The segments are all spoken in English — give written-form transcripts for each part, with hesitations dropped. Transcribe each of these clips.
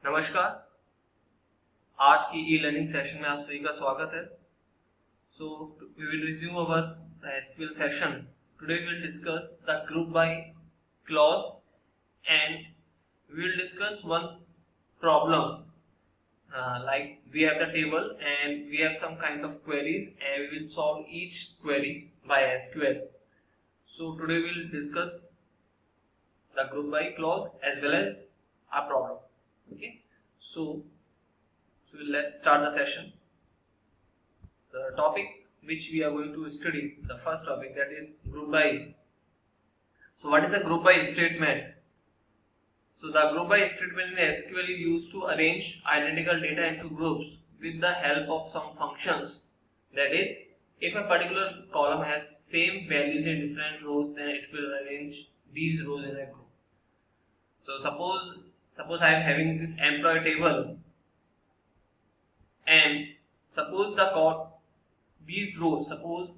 नमस्कार। आज की ई लर्निंग सेशन में आप सभी का स्वागत है। So we will resume our SQL session. Today we will discuss the group by clause and we will discuss one problem, like we have the table and we have some kind of queries and we will solve each query by SQL. So today we will discuss the group by clause as well as a problem. Okay, so let's start the session. The topic which we are going to study, the first topic, that is group by. So what is a group by statement? So the group by statement in SQL is used to arrange identical data into groups with the help of some functions. That is, if a particular column has same values in different rows, then it will arrange these rows in a group. So suppose I am having this employee table, and suppose these rows, suppose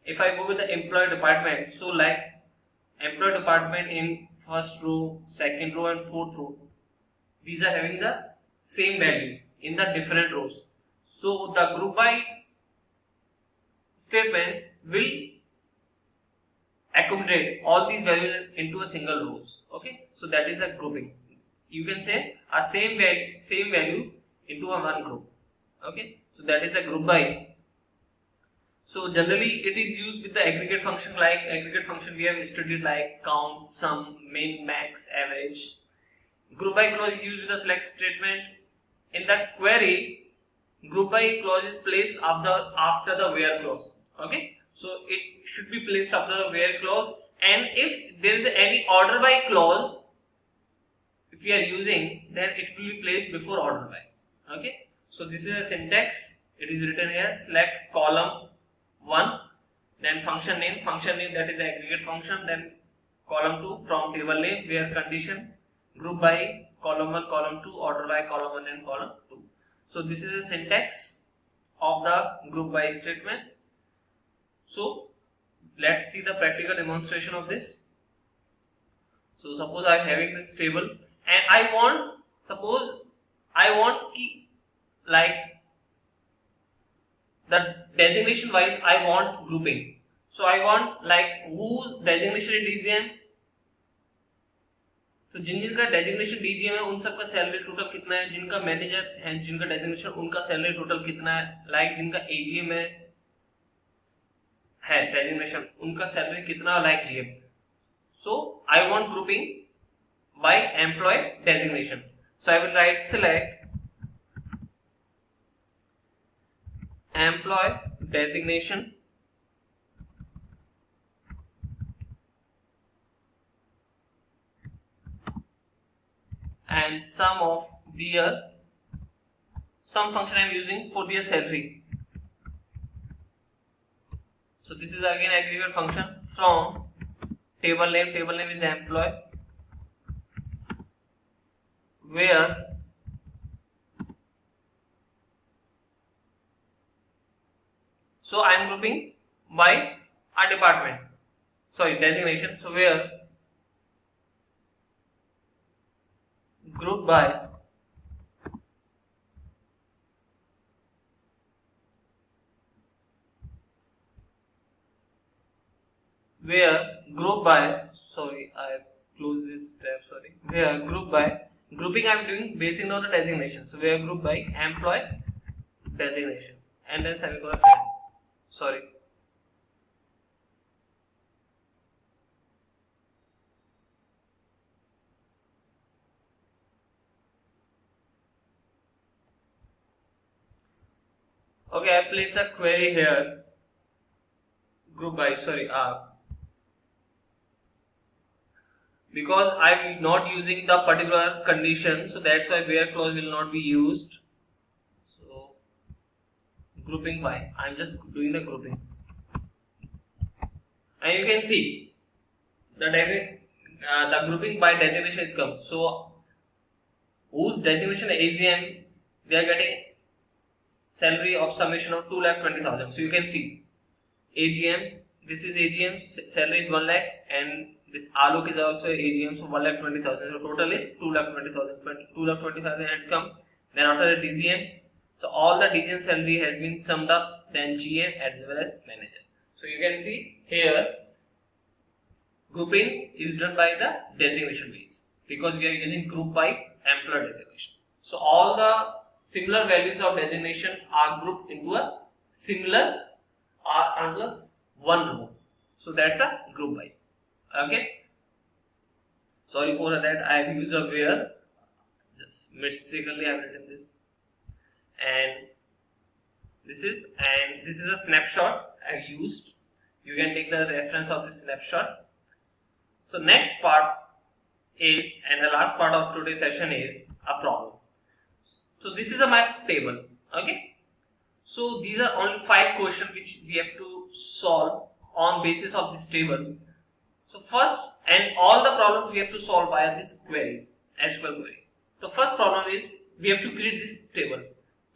if I go with the employee department, so like employee department in first row, second row and fourth row, these are having the same value in the different rows. So the group by statement will accommodate all these values into a single rows. Okay, so that is a grouping. You can say a same value into a one group. Okay, so that is a group by. So generally it is used with the aggregate function. Like aggregate function we have studied, like count, sum, min, max, average. Group by clause is used with the select statement. In the query, group by clause is placed after the where clause. Okay, so it should be placed after the where clause, and if there is any order by clause, if we are using, then it will be placed before order by. Okay, so this is a syntax. It is written here: select column 1, then function name that is the aggregate function, then column 2 from table name where condition, group by column 1, column 2, order by column 1 and column 2. So this is a syntax of the group by statement. So let's see the practical demonstration of this. So suppose I am having this table and I want like the designation wise I want grouping. So I want like whose designation is DGM. तो जिनका designation DGM है उन सबका salary total कितना है, जिनका manager है जिनका डेजिग्नेशन उनका सैलरी टोटल कितना है, लाइक जिनका एजीएम है डेजिग्नेशन उनका सैलरी कितना, like GM. So I want grouping by employee designation. So I will write select employee designation and sum of their sum function I am using for their salary. So this is again aggregate function from table name is employee, where so I am grouping by a department, designation. So where group by I close this tab, where group by grouping I am doing based on the designation. So where group by employee designation and then semicolon. Okay, I placed a query here. Group by because I'm not using the particular condition, so that's why where clause will not be used. So grouping by, I'm just doing the grouping, and you can see the grouping by designation is come. So whose designation AGM, they are getting salary of summation of 2,20,000. So you can see AGM, this is AGM, salary is 1 lakh and This Alok is also AGM, so 1,20,000. So total is 2,20,000. 2,20,000 has come. Then after the DGM, so all the DGM salary has been summed up. Then GM as well as manager. So you can see here, grouping is done by the designation base because we are using group by employer designation. So all the similar values of designation are grouped into a similar or under one row. So that's a group by. Okay. Sorry for that, I have used a where. Just mistakenly I have written this. And this is a snapshot I have used. You can take the reference of this snapshot. So next part is, and the last part of today's session is a problem. So this is a my table. Okay. So these are only 5 questions which we have to solve on basis of this table. So first, and all the problems we have to solve via this queries, SQL queries. The first problem is we have to create this table.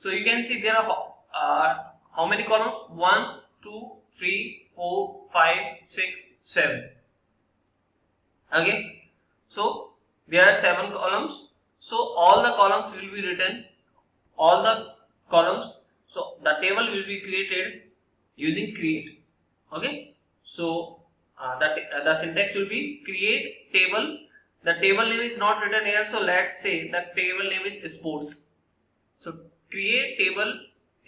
So you can see there are how many columns? 1, 2, 3, 4, 5, 6, 7. Okay. So there are 7 columns. So all the columns will be written. All the columns. So the table will be created using create. Okay. So the syntax will be create table. The table name is not written here, so let's say the table name is sports. So create table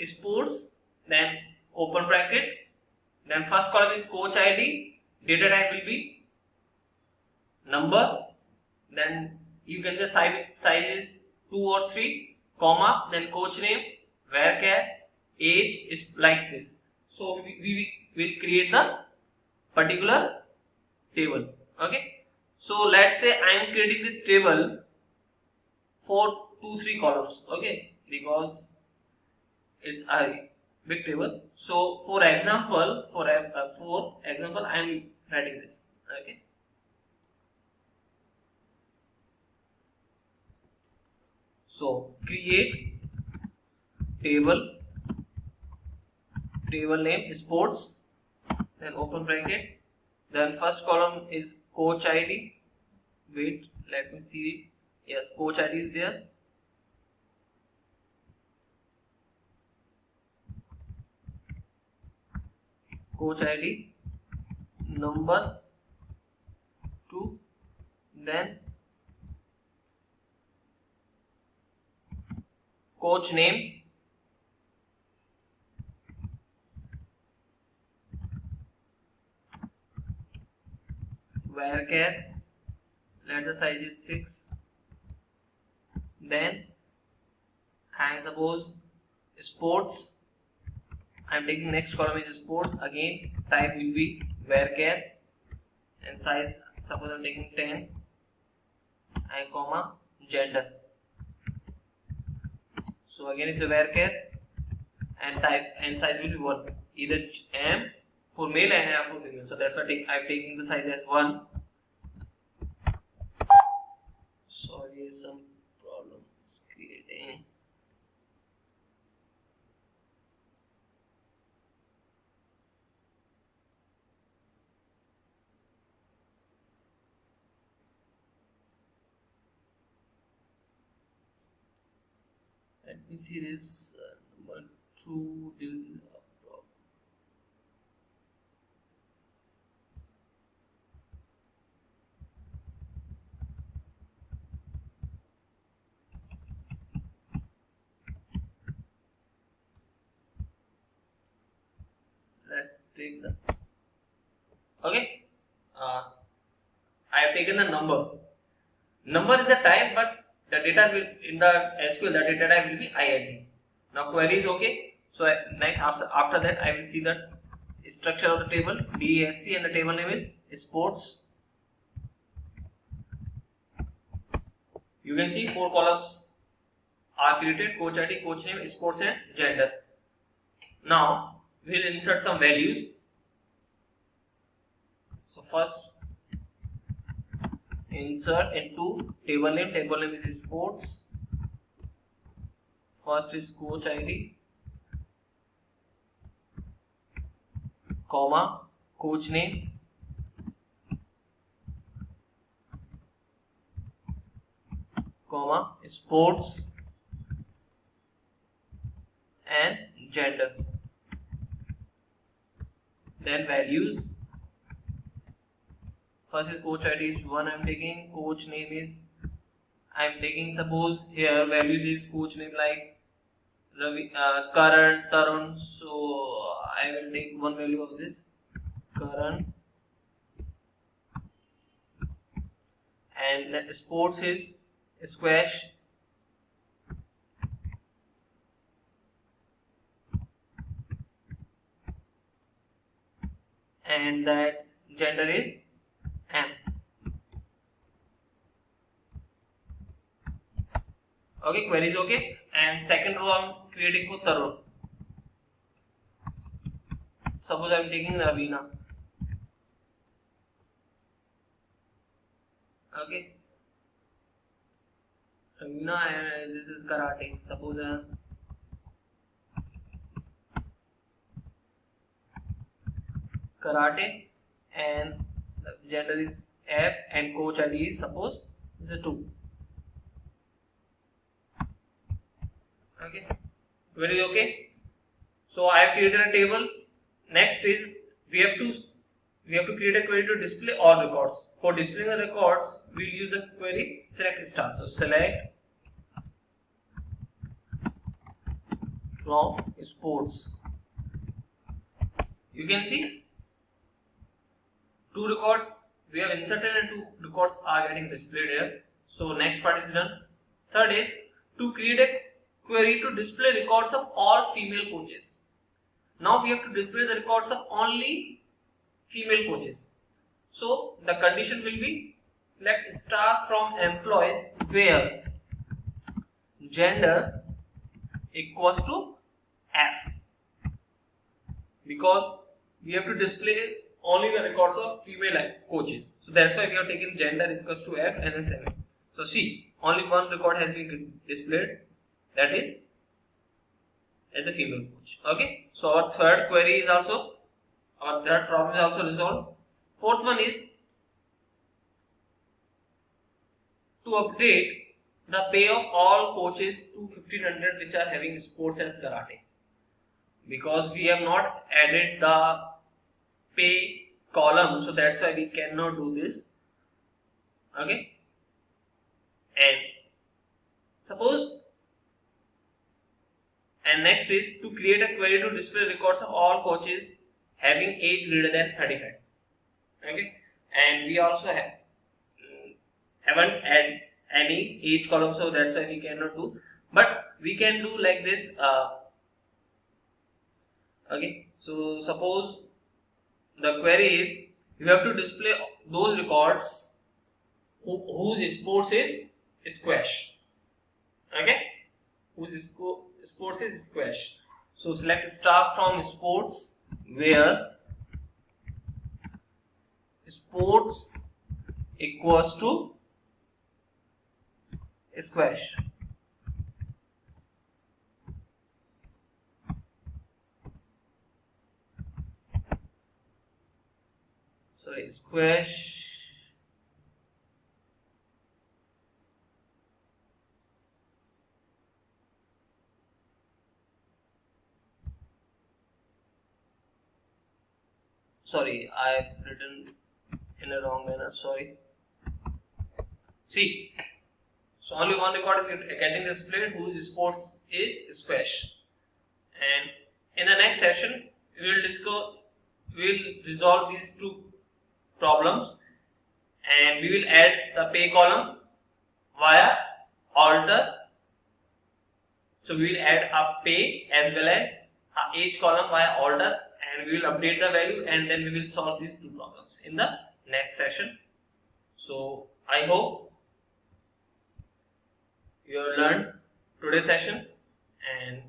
sports, then open bracket, then first column is coach ID, data type will be number, then you can just size is 2 or 3, comma, then coach name, varchar, age is like this. So we will create the particular table. Okay. So let's say I am creating this table for 2-3 columns. Okay, because it's a big table. So for example, I am writing this. Okay. So create table name sports, then open bracket, then first column is coach ID. Wait, let me see. Yes, coach ID is there. Coach ID, number 2, then coach name, varchar, let the size is 6, then I suppose sports, I am taking next column is sports, again type will be varchar, and size suppose I am taking 10, and comma gender. So again it's a varchar, and type and size will be 1, either M for male and M for female. So that's why I am taking the size as 1. Sorry, some problem creating. Let me see this number 2 deals a problem. Let's take the okay. I have taken the number. Number is a type, but the data will in the SQL the data type will be IID. Now query is okay. So next after that I will see the structure of the table DESC, and the table name is sports. You can see 4 columns are created: coach ID, coach name, sports, and gender. Now we will insert some values. So first insert into table name is sports, first is coach ID, comma coach name, comma sports and gender. Then values. First is coach ID is 1 I'm taking, coach name is I'm taking, suppose here values is coach name like Ravi, Karan, Tarun, so I will take one value of this, Karan, and the sports is squash, and that gender is M. Okay, query is okay. And second row I'm creating for Tarun. Suppose I'm taking Ravina. Okay. Ravina and this is karate. Suppose karate and the gender is F and coach ID is suppose is a 2. Okay, very okay. So I have created a table. Next is we have to create a query to display all records. For displaying the records, we will use the query select star. So select from sports. You can see 2 records we have inserted and 2 records are getting displayed here. So next part is done. Third is to create a query to display records of all female coaches. Now we have to display the records of only female coaches. So the condition will be select star from employees where gender equals to F, because we have to display only the records of female coaches. So that's why we have taken gender equals to F and then 7. So see, only one record has been displayed, that is as a female coach. Okay, so our third query is also, our third problem is also resolved. Fourth one is to update the pay of all coaches to 1500 which are having sports as karate, because we have not added the pay column, so that's why we cannot do this. Okay, and suppose, and next is to create a query to display records of all coaches having age greater than 35. Okay, and we also haven't added any age column, so that's why we cannot do, but we can do like this. Okay, so suppose the query is you have to display those records whose sports is squash. Okay, whose sports is squash. So select star from sports where sports equals to squash. Sorry, squash sorry, I have written in a wrong manner, sorry. See, so only one record is getting displayed whose sports is squash. And in the next session, we will resolve these 2 problems, and we will add the pay column via alter. So we will add a pay as well as a age column via alter, and we will update the value, and then we will solve these 2 problems in the next session. So I hope you have learned today's session, and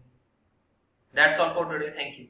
that's all for today. Thank you.